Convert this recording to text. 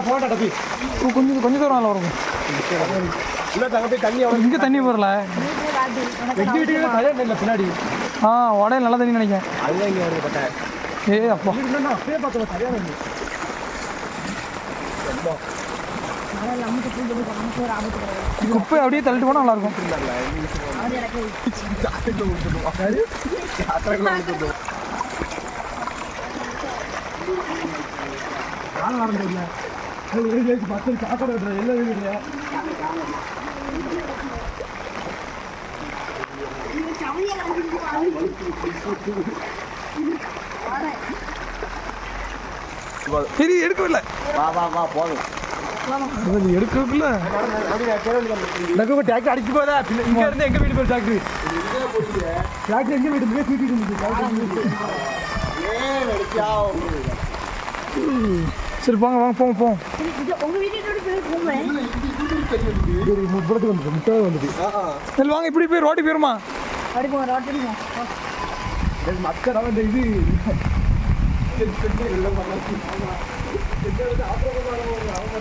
போட்டா டப்பி கொஞ்சம் கொஞ்சம் தூரம் நல்லா வரும். இல்லை தங்க போய் தண்ணி அவ்வளோ இங்கே தண்ணி போடல. வெட்டி வீட்டுக்கு கல்யாணம் இல்லை பின்னாடி. உடையில நல்ல தண்ணி நினைக்கிறேன். அதுதான் இங்கே வருது பட்டேன். அப்பா அப்படியே பார்த்தோம் சரியான குப்பை அப்படியே தள்ளிட்டு போனால் நல்லாயிருக்கும். சாப்பாடு எல்லாம் வீடு சரி எடுக்கவில்லை. வா போதும் எடுக்கல டிராக்டர் அடிச்சு போதா இங்க இருந்து எங்க வீட்டு போய் டிராக்டர் டிராக்டர் எங்க வீட்டு சரி போங்க வாங்க போங்க போவோம். சரி வாங்க இப்படி போய் ரோட்டுக்கு போயிருமா? மக்கள் இந்த இது அவங்க